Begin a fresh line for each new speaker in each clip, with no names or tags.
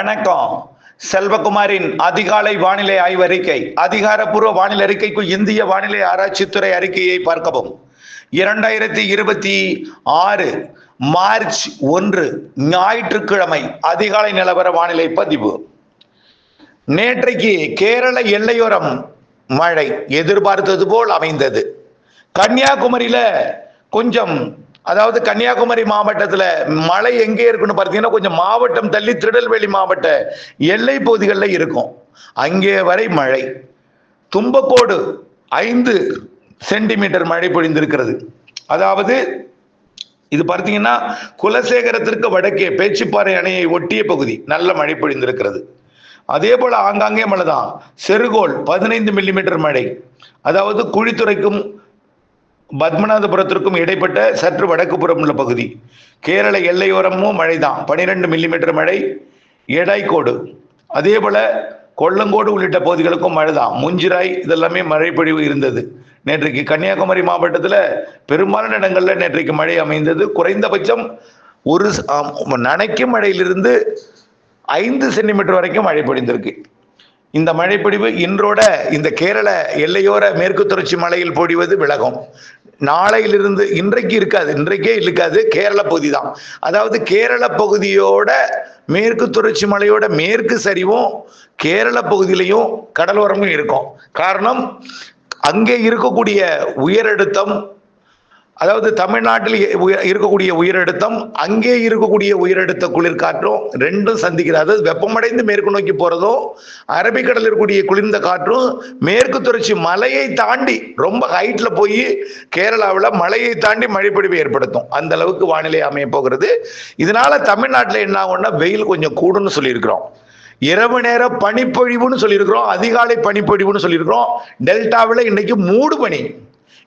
வணக்கம். செல்வகுமாரின் அதிகாலை வானிலை ஆய்வறிக்கை. அதிகாரப்பூர்வ வானிலை அறிக்கைக்கு இந்திய வானிலை ஆராய்ச்சித்துறை அறிக்கையை பார்க்கவும். 2026 மார்ச் 1 ஞாயிற்றுக்கிழமை அதிகாலை நிலவர வானிலை பதிவு. நேற்றைக்கு கேரள எல்லையோரம் மழை எதிர்பார்த்தது போல் அமைந்தது. கன்னியாகுமரியில கொஞ்சம், அதாவது கன்னியாகுமரி மாவட்டத்தில் மழை எங்கே இருக்குன்னு பார்த்தீங்கன்னா கொஞ்சம் மாவட்டம் தள்ளி திருநெல்வேலி மாவட்ட எல்லை பகுதிகளில் இருக்கும். அங்கே வரை மழை. தும்பக்கோடு 5 சென்டிமீட்டர் மழை பொழிந்திருக்கிறது. அதாவது இது பார்த்தீங்கன்னா குலசேகரத்திற்கு வடக்கே பேச்சிப்பாறை அணையை ஒட்டிய பகுதி நல்ல மழை பொழிந்திருக்கிறது. அதே போல ஆங்காங்கே மழை தான். செருகோல் 15 மில்லிமீட்டர் மழை. அதாவது குழித்துறைக்கும் பத்மநாதபுரத்திற்கும் இடைப்பட்ட சற்று வடக்கு புறம் உள்ள பகுதி. கேரள எல்லையோரமும் மழை தான். 12 மில்லிமீட்டர் மழை. எடைக்கோடு அதே போல கொல்லங்கோடு உள்ளிட்ட பகுதிகளுக்கும் மழை தான். முஞ்சிராய் இதெல்லாமே மழை பொழிவு இருந்தது. நேற்றைக்கு கன்னியாகுமரி மாவட்டத்தில் பெரும்பாலான இடங்கள்ல நேற்றைக்கு மழை அமைந்தது. குறைந்தபட்சம் ஒரு நனைக்கும் மழையிலிருந்து 5 சென்டிமீட்டர் வரைக்கும் மழை பொழிந்திருக்கு. இந்த மழைப்பொழிவு இன்றோட இந்த கேரள எல்லையோர மேற்கு தொடர்ச்சி மலையில் பொழிவது விலகும். நாளையிலிருந்து இன்றைக்கு இருக்காது, இன்றைக்கே இருக்காது. கேரள பகுதி தான். அதாவது கேரள பகுதியோட மேற்கு தொடர்ச்சி மலையோட மேற்கு சரிவும் கேரள பகுதியிலையும் கடலோரமும் இருக்கும். காரணம், அங்கே இருக்கக்கூடிய உயரழுத்தம், அதாவது தமிழ்நாட்டில் இருக்கக்கூடிய உயரழுத்தம், அங்கே இருக்கக்கூடிய உயரழுத்த குளிர்காற்றும் ரெண்டும் சந்திக்கிறது. அதாவது வெப்பமடைந்து மேற்கு நோக்கி போறதும், அரபிக்கடலில் இருக்கக்கூடிய குளிர்ந்த காற்றும் மேற்கு தொடர்ச்சி மலையை தாண்டி ரொம்ப ஹைட்ல போய் கேரளாவில் மலையை தாண்டி மழைப்பொழிவை ஏற்படுத்தும். அந்த அளவுக்கு வானிலை அமைய போகிறது. இதனால தமிழ்நாட்டில் என்ன ஆகும்னா வெயில் கொஞ்சம் கூடுன்னு சொல்லியிருக்கிறோம். இரவு நேர பனிப்பொழிவுன்னு சொல்லியிருக்கிறோம். அதிகாலை பனிப்பொழிவுன்னு சொல்லியிருக்கிறோம். டெல்டாவில் இன்னைக்கு மூடு பனி.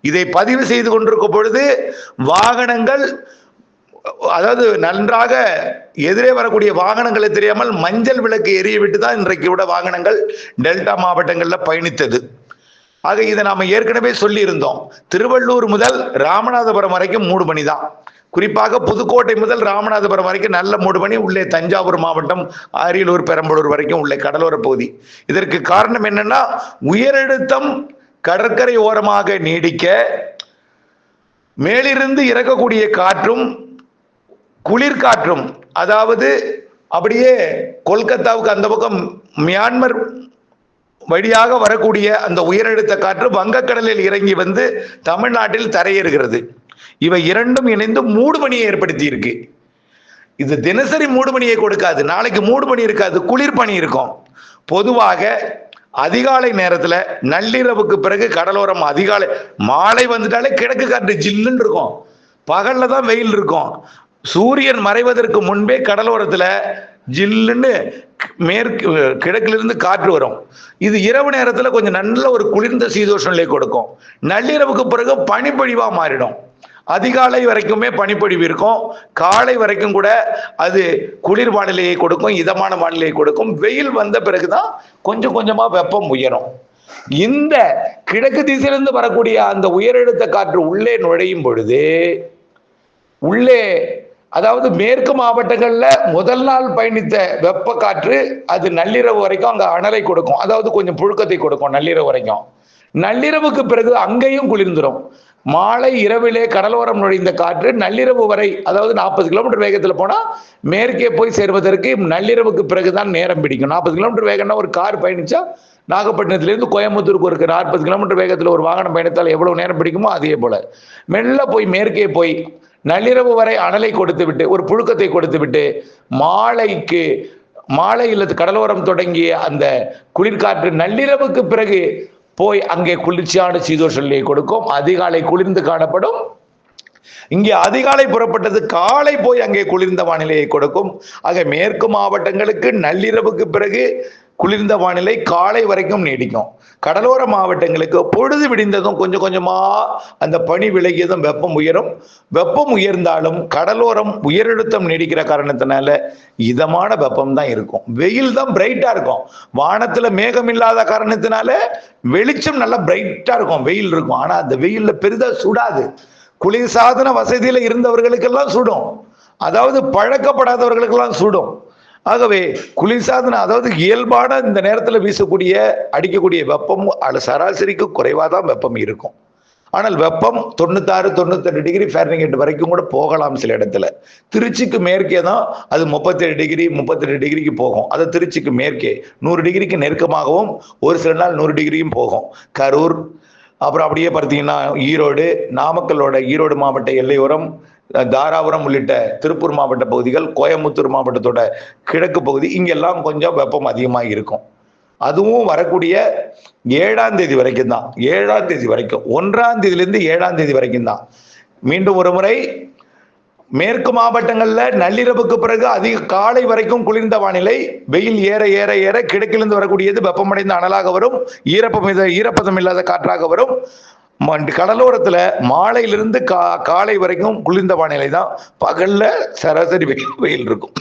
இதை பதிவு செய்து கொண்டிருக்கும் பொழுது வாகனங்கள், அதாவது நன்றாக எதிரே வரக்கூடிய வாகனங்களை தெரியாமல் மஞ்சள் விளக்கு எரிய விட்டு தான் இன்றைக்கு விட வாகனங்கள் டெல்டா மாவட்டங்களில் பயணித்தது. ஆக இதை நாம ஏற்கனவே சொல்லி இருந்தோம். திருவள்ளூர் முதல் ராமநாதபுரம் வரைக்கும் மூடு பனி தான். குறிப்பாக புதுக்கோட்டை முதல் ராமநாதபுரம் வரைக்கும் நல்ல மூடு பனி. உள்ளே தஞ்சாவூர் மாவட்டம், அரியலூர், பெரம்பலூர் வரைக்கும் உள்ள கடலோர பகுதி. இதற்கு காரணம் என்னன்னா உயரழுத்தம் கடற்கரை ஓரமாக நீடிக்க மேலிருந்து இறக்கக்கூடிய காற்றும் குளிர்காற்றும், அதாவது அப்படியே கொல்கத்தாவுக்கு அந்த பக்கம் மியான்மர் வழியாக வரக்கூடிய அந்த உயரழுத்த காற்று வங்கக்கடலில் இறங்கி வந்து தமிழ்நாட்டில் தரையேறுகிறது. இவை இரண்டும் இணைந்து மூடுபனியை ஏற்படுத்தி இருக்கு. இது தினசரி மூடுபனியை கொடுக்காது. நாளைக்கு மூடுபனி இருக்காது, குளிர்பனி இருக்கும். பொதுவாக அதிகாலை நேரத்துல நள்ளிரவுக்கு பிறகு கடலோரம் அதிகாலை மாலை வந்துட்டாலே கிழக்கு காற்று ஜில்லுன்னு இருக்கும். பகல்ல தான் வெயில் இருக்கும். சூரியன் மறைவதற்கு முன்பே கடலோரத்துல ஜில்லுன்னு மேற்கு கிழக்கிலிருந்து காற்று வரும். இது இரவு நேரத்துல கொஞ்சம் நல்ல ஒரு குளிர்ந்த சீதோஷ நிலை கொடுக்கும். நள்ளிரவுக்கு பிறகு பனிப்பொழிவா மாறிடும். அதிகாலை வரைக்குமே பனிப்பொழிவு இருக்கும். காலை வரைக்கும் கூட அது குளிர் வானிலையை கொடுக்கும், இதமான வானிலையை கொடுக்கும். வெயில் வந்த பிறகுதான் கொஞ்சம் கொஞ்சமா வெப்பம் உயரும். இந்த கிழக்கு திசையிலிருந்து வரக்கூடிய அந்த உயரழுத்த காற்று உள்ளே நுழையும் பொழுது உள்ளே, அதாவது மேற்கு மாவட்டங்கள்ல முதல் நாள் பயணித்த வெப்ப காற்று அது நள்ளிரவு வரைக்கும் அங்க அனலை கொடுக்கும். அதாவது கொஞ்சம் புழுக்கத்தை கொடுக்கும் நள்ளிரவு வரைக்கும். நள்ளிரவுக்கு பிறகு அங்கேயும் குளிர்ந்துடும். மாலை இரவிலே கடலோரம் நுழைந்த காற்று நள்ளிரவு வரை, அதாவது 40 கிலோமீட்டர் வேகத்தில் போனா மேற்கே போய் சேர்வதற்கு நள்ளிரவுக்கு பிறகுதான் நேரம் பிடிக்கும். 40 கிலோமீட்டர் வேகம்னா ஒரு கார் பயணிச்சா நாகப்பட்டினத்திலிருந்து கோயம்புத்தூருக்கு ஒரு 40 கிலோமீட்டர் வேகத்தில் ஒரு வாகனம் பயணித்தால் எவ்வளவு நேரம் பிடிக்குமோ அதே போல மெல்ல போய் மேற்கே போய் நள்ளிரவு வரை அனலை கொடுத்து விட்டு ஒரு புழுக்கத்தை கொடுத்து விட்டு மாலையில் கடலோரம் தொடங்கிய அந்த குளிர்காற்று நள்ளிரவுக்கு பிறகு போய் அங்கே குளிர்ச்சியான சீதோஷ நிலையை கொடுக்கும். அதிகாலை குளிர்ந்து காணப்படும். இங்கே அதிகாலை புறப்பட்டது காலை போய் அங்கே குளிர்ந்த வானிலையை கொடுக்கும். ஆக மேற்கு மாவட்டங்களுக்கு நள்ளிரவுக்கு பிறகு குளிர்ந்த வானிலை காலை வரைக்கும் நீடிக்கும். கடலோர மாவட்டங்களுக்கு பொழுது விடிந்ததும் கொஞ்சம் கொஞ்சமா அந்த பனி விலகியதும் வெப்பம் உயரும். வெப்பம் உயர்ந்தாலும் கடலோரம் உயரழுத்தம் நீடிக்கிற காரணத்தினால இதமான வெப்பம் தான் இருக்கும். வெயில் தான் பிரைட்டா இருக்கும். வானத்துல மேகம் இல்லாத காரணத்தினால வெளிச்சம் நல்லா பிரைட்டா இருக்கும், வெயில் இருக்கும். ஆனா அந்த வெயில்ல பெரிதா சுடாது. குளிர்சாதன வசதியில இருந்தவர்களுக்கெல்லாம் சுடும். அதாவது பழக்கப்படாதவர்களுக்கெல்லாம் சுடும். ஆகவே குளிர்சாதன அதாவது இயல்பான இந்த நேரத்தில் வீசக்கூடிய அடிக்கக்கூடிய வெப்பம் சராசரிக்கு குறைவாக தான் வெப்பம் இருக்கும். ஆனால் வெப்பம் 96 98 டிகிரி ஃபாரன்ஹீட் வரைக்கும் கூட போகலாம் சில இடத்துல. திருச்சிக்கு மேற்கே தான் அது 37 டிகிரி 38 டிகிரிக்கு போகும். அது திருச்சிக்கு மேற்கே 100 டிகிரிக்கு நெருக்கமாகவும் ஒரு சில நாள் 100 டிகிரியும் போகும். கரூர், அப்புறம் அப்படியே பார்த்தீங்கன்னா ஈரோடு, நாமக்கலோட ஈரோடு மாவட்ட எல்லையோரம், தாராபுரம் உள்ளிட்ட திருப்பூர் மாவட்ட பகுதிகள், கோயம்புத்தூர் மாவட்டத்தோட கிழக்கு பகுதி, இங்கெல்லாம் கொஞ்சம் வெப்பம் அதிகமாக இருக்கும். அதுவும் வரக்கூடிய 7ஆம் தேதி வரைக்கும் தான். 7ஆம் தேதி வரைக்கும், 1ஆம் தேதியிலிருந்து 7ஆம் தேதி வரைக்கும் தான். மீண்டும் ஒரு முறை, மேற்கு மாவட்டங்கள்ல நள்ளிரவுக்கு பிறகு அதிக காலை வரைக்கும் குளிர்ந்த வானிலை. வெயில் ஏற ஏற ஏற கிழக்கிலிருந்து வரக்கூடியது வெப்பமடைந்த அனலாக வரும், ஈரப்பதம் இல்லாத காற்றாக வரும். கடலோரத்துல மாலையிலிருந்து காலை வரைக்கும் குளிர்ந்த வானிலை தான். பகல்ல சராசரி வெயில் இருக்கும்.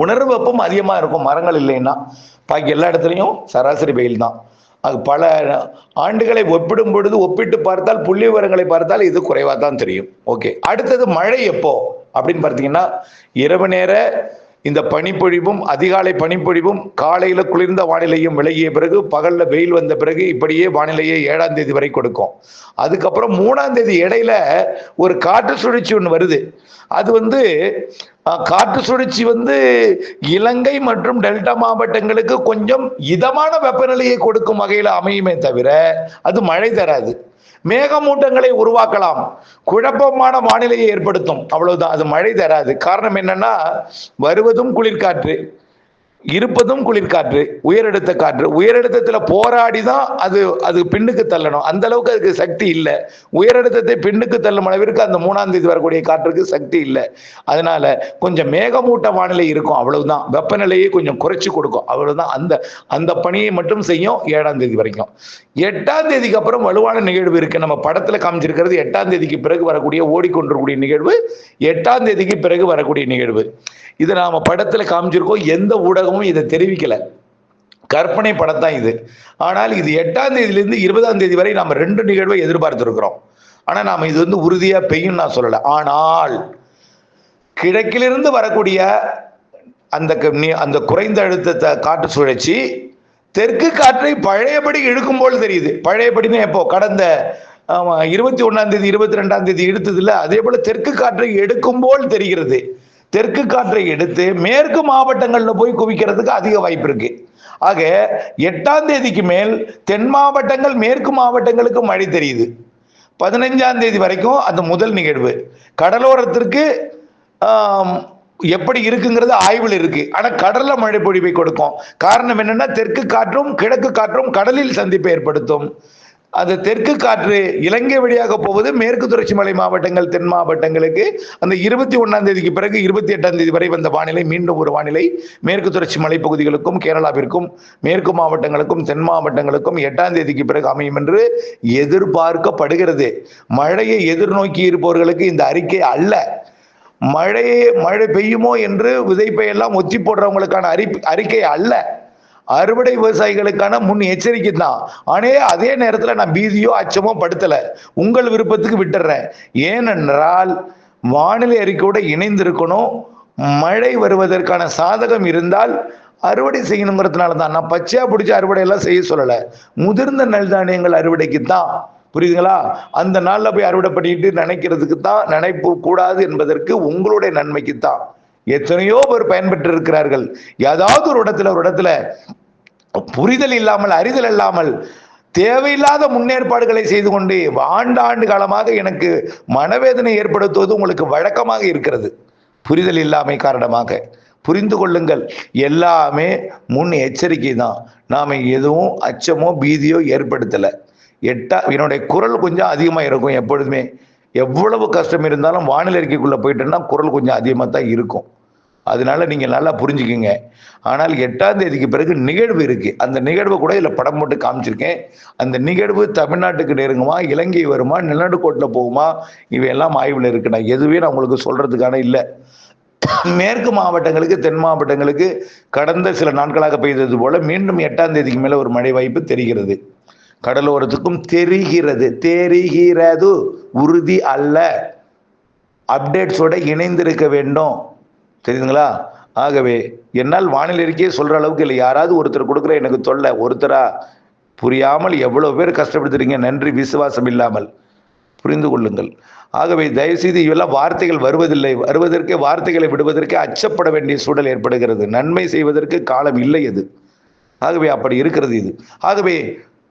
உணர்வு வெப்பம் அதிகமா இருக்கும் மரங்கள் இல்லைன்னா. பாக்கி எல்லா இடத்துலையும் சராசரி வெயில் தான். அது பல ஆண்டுகளை ஒப்பிடும் பொழுது ஒப்பிட்டு பார்த்தால், புள்ளி விவரங்களை பார்த்தால் இது குறைவா தான் தெரியும். ஓகே, அடுத்தது மழை எப்போ அப்படின்னு பார்த்தீங்கன்னா, இரவு நேர இந்த பனிப்பொழிவும் அதிகாலை பனிப்பொழிவும் காலையில குளிர்ந்த வானிலையும் விலகிய பிறகு பகல்ல வெயில் வந்த பிறகு இப்படியே வானிலையை 7ஆம் தேதி வரை கொடுக்கும். அதுக்கப்புறம் 3ஆம் தேதி இடையில ஒரு காற்று சுழற்சி ஒன்று வருது. அது காற்று சுழற்சி இலங்கை மற்றும் டெல்டா மாவட்டங்களுக்கு கொஞ்சம் இதமான வெப்பநிலையை கொடுக்கும் வகையில் அமையுமே தவிர அது மழை தராது. மேகமூட்டங்களை உருவாக்கலாம், குழப்பமான வானிலையை ஏற்படுத்தும், அவ்வளவுதான். அது மழை தராது. காரணம் என்னன்னா, வருவதும் குளிர்காற்று, இருப்பதும் குளிர்காற்று, உயரழுத்த காற்று. உயரழுத்தத்துல போராடிதான் அது பின்னுக்கு தள்ளணும். அந்த அளவுக்கு அதுக்கு சக்தி இல்லை. உயரழுத்தத்தை பின்னுக்கு தள்ளும் அளவிற்கு அந்த 3ஆம் தேதி வரக்கூடிய காற்றுக்கு சக்தி இல்லை. அதனால கொஞ்சம் மேகமூட்ட வானிலை இருக்கும், அவ்வளவுதான். வெப்பநிலையை கொஞ்சம் குறைச்சு கொடுக்கும், அவ்வளவுதான். அந்த பணியை மட்டும் செய்யும் 7ஆம் தேதி வரைக்கும். 8ஆம் தேதிக்கு அப்புறம் வலுவான நிகழ்வு இருக்கு. நம்ம படத்துல காமிச்சிருக்கிறது 8ஆம் தேதிக்கு பிறகு வரக்கூடிய ஓடிக்கொண்டிருக்கூடிய நிகழ்வு. 8ஆம் தேதிக்கு பிறகு வரக்கூடிய நிகழ்வு இது நாம படத்துல காமிச்சிருக்கோம். எந்த ஊடகமும் இதை தெரிவிக்கல, கற்பனை படம் தான் இது. ஆனால் இது 8ஆம் தேதியிலிருந்து 20ஆம் தேதி வரை நாம 2 நிகழ்வை எதிர்பார்த்திருக்கிறோம். ஆனா நாம இது உறுதியா பெய்யும் நான் சொல்லல. ஆனால் கிழக்கிலிருந்து வரக்கூடிய அந்த குறைந்த அழுத்த காற்று சுழற்சி தெற்கு காற்றை பழையபடி இழுக்கும் போல் தெரியுது. பழையபடினா எப்போ? கடந்த 21ஆம் தேதி 22ஆம் தேதி இழுத்தது இல்ல, அதே போல தெற்கு காற்றை எடுக்கும் போல் தெரிகிறது. தெற்கு காற்றை எடுத்து மேற்கு மாவட்டங்கள்ல போய் குவிக்கிறதுக்கு அதிக வாய்ப்பு இருக்கு. ஆக 8ஆம் தேதிக்கு மேல் தென் மாவட்டங்கள் மேற்கு மாவட்டங்களுக்கு மழை தெரியுது. 15ஆம் தேதி வரைக்கும் அந்த முதல் நிகழ்வு. கடலோரத்திற்கு எப்படி இருக்குங்கிறது ஆய்வில் இருக்கு. ஆனா கடல்ல மழை பொழிவை கொடுக்கும். காரணம் என்னன்னா, தெற்கு காற்றும் கிழக்கு காற்றும் கடலில் சந்திப்பை ஏற்படுத்தும். அந்த தெற்கு காற்று இலங்கை வழியாக போவது மேற்கு தொடர்ச்சி மலை மாவட்டங்கள் தென் மாவட்டங்களுக்கு அந்த 21ஆம் தேதிக்கு பிறகு 28ஆம் தேதி வரை வந்த வானிலை மீண்டும் ஒரு வானிலை மேற்கு தொடர்ச்சி மலைப்பகுதிகளுக்கும் கேரளாவிற்கும் மேற்கு மாவட்டங்களுக்கும் தென் மாவட்டங்களுக்கும் 8ஆம் தேதிக்கு பிறகு அமையும் என்று எதிர்பார்க்கப்படுகிறது. மழையை எதிர்நோக்கி இருப்பவர்களுக்கு இந்த அறிக்கை அல்ல. மழை பெய்யுமோ என்று விதைப்பையெல்லாம் ஒத்தி போடுறவங்களுக்கான அறிக்கை அல்ல. அறுவடை விவசாயிகளுக்கான முன் எச்சரிக்கை தான். ஆனே அதே நேரத்தில் நான் பீதியோ அச்சமோ படுத்தல, உங்கள் விருப்பத்துக்கு விட்டுறேன். ஏனென்றால் வானிலை அறிக்கையோட இணைந்திருக்கணும். மழை வருவதற்கான சாதகம் இருந்தால் அறுவடை செய்யணுங்கிறதுனால தான். நான் பச்சையா பிடிச்ச அறுவடை எல்லாம் செய்ய சொல்லல. முதிர்ந்த நெல் தானியங்கள் அறுவடைக்கு தான், புரியுதுங்களா? அந்த நாள்ல போய் அறுவடை பண்ணிட்டு நினைக்கிறதுக்கு தான், நினைப்பு கூடாது என்பதற்கு உங்களுடைய நன்மைக்கு தான். எத்தனையோ பேர் பயன்பெற்று இருக்கிறார்கள். ஏதாவது ஒரு இடத்துல புரிதல் இல்லாமல் அறிதல் இல்லாமல் தேவையில்லாத முன்னேற்பாடுகளை செய்து கொண்டு ஆண்டாண்டு காலமாக எனக்கு மனவேதனை ஏற்படுத்துவது உங்களுக்கு வழக்கமாக இருக்கிறது. புரிதல் இல்லாமை காரணமாக. புரிந்து கொள்ளுங்கள், எல்லாமே முன் எச்சரிக்கை தான். நாம எதுவும் அச்சமோ பீதியோ ஏற்படுத்தல. என்னுடைய குரல் கொஞ்சம் அதிகமா இருக்கும் எப்பொழுதுமே. எவ்வளவு கஷ்டம் இருந்தாலும் வானிலை அறிக்கைக்குள்ள போயிட்டேன்னா குரல் கொஞ்சம் அதிகமாக தான் இருக்கும். அதனால நீங்க நல்லா புரிஞ்சுக்குங்க. ஆனால் 8ஆம் தேதிக்கு பிறகு நிகழ்வு இருக்கு. அந்த நிகழ்வு கூட இதுல படம் போட்டு காமிச்சிருக்கேன். அந்த நிகழ்வு தமிழ்நாட்டுக்கு நெருங்குமா, இலங்கை வருமா, நிலநடுக்கோட்டில் போகுமா, இவையெல்லாம் ஆய்வுல இருக்கு. நான் எதுவே நான் உங்களுக்கு சொல்றதுக்கான இல்லை. மேற்கு மாவட்டங்களுக்கு தென் மாவட்டங்களுக்கு கடந்த சில நாட்களாக பெய்தது போல மீண்டும் 8ஆம் தேதிக்கு மேல ஒரு மழை வாய்ப்பு தெரிகிறது. கடலோரத்துக்கும் தெரிகிறது, உறுதி அல்ல. அப்டேட்ஸோட இணைந்திருக்க வேண்டும், தெரியுதுங்களா? ஆகவே என்னால் வானிலை அறிக்கையை சொல்ற அளவுக்கு இல்லை. யாராவது ஒருத்தர் கொடுக்குற எனக்கு தொல்லை, ஒருத்தரா புரியாமல் எவ்வளவு பேர் கஷ்டப்படுத்துறீங்க. நன்றி, விசுவாசம் இல்லாமல். புரிந்து கொள்ளுங்கள். ஆகவே தயவுசெய்து இவெல்லாம் வார்த்தைகள் வருவதில்லை. வருவதற்கே வார்த்தைகளை விடுவதற்கே அச்சப்பட வேண்டிய சூழல் ஏற்படுகிறது. நன்மை செய்வதற்கு காலம் இல்லை அது. ஆகவே அப்படி இருக்கிறது இது. ஆகவே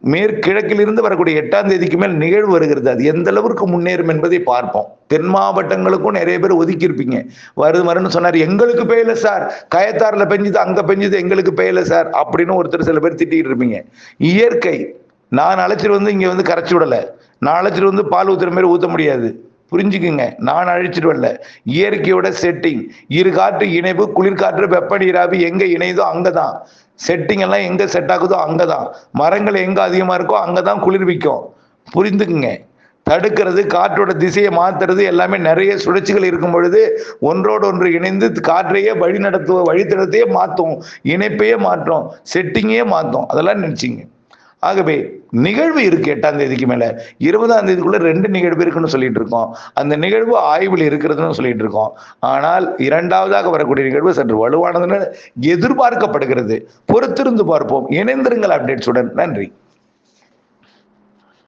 மேற்கிழக்கிலிருந்து வரக்கூடிய 8ஆம் தேதிக்கு மேல் நிகழ்வு வருகிறது. அது எந்த அளவுக்கு முன்னேறும் என்பதை பார்ப்போம். தென் மாவட்டங்களுக்கும் நிறைய பேர் ஒதுக்கி இருப்பீங்க. வருன்னு சொன்னார், எங்களுக்கு பெய்யல சார், கயத்தாறுல பெஞ்சுது, அங்க பெஞ்சுது, எங்களுக்கு பெய்யல சார் அப்படின்னு ஒருத்தர் சில பேர் திட்டிட்டு இருப்பீங்க. இயற்கை, நான் அழைச்சிட்டு வந்து இங்க வந்து கரைச்சி விடல. நான் அழைச்சிட்டு வந்து பால் ஊத்துற மாதிரி ஊத்த முடியாது. புரிஞ்சுக்குங்க, நான் அழைச்சிட்டு வரல. இயற்கையோட செட்டிங், இரு காற்று இணைவு, குளிர்காற்று வெப்ப நீராவி எங்க இணையுதோ அங்கதான் செட்டிங் எல்லாம், எங்க செட் ஆகுதோ அங்கதான். மரங்கள் எங்க அதிகமா இருக்கோ அங்கதான் குளிர்விக்கும். புரிந்துக்குங்க. தடுக்கிறது, காற்றோட திசையை மாத்துறது எல்லாமே நிறைய சுழற்சிகள் இருக்கும் பொழுது ஒன்றோடு ஒன்று இணைந்து காற்றையே வழித்தடத்தையே மாற்றும், இணைப்பையே மாற்றும், செட்டிங்கே மாற்றும். அதெல்லாம் நினைச்சிங்க. ஆகவே நிகழ்வு இருக்கு 8ஆம் தேதிக்கு மேல. 20ஆம் தேதிக்குள்ள 2 நிகழ்வு இருக்குன்னு சொல்லிட்டு இருக்கோம். அந்த நிகழ்வு ஆய்வில் இருக்கிறதுன்னு சொல்லிட்டு இருக்கோம். ஆனால் 2ஆவதாக வரக்கூடிய நிகழ்வு சற்று வலுவானதுன்னு எதிர்பார்க்கப்படுகிறது. பொறுத்திருந்து பார்ப்போம். இணைந்திருங்கள் அப்டேட்ஸுடன். நன்றி.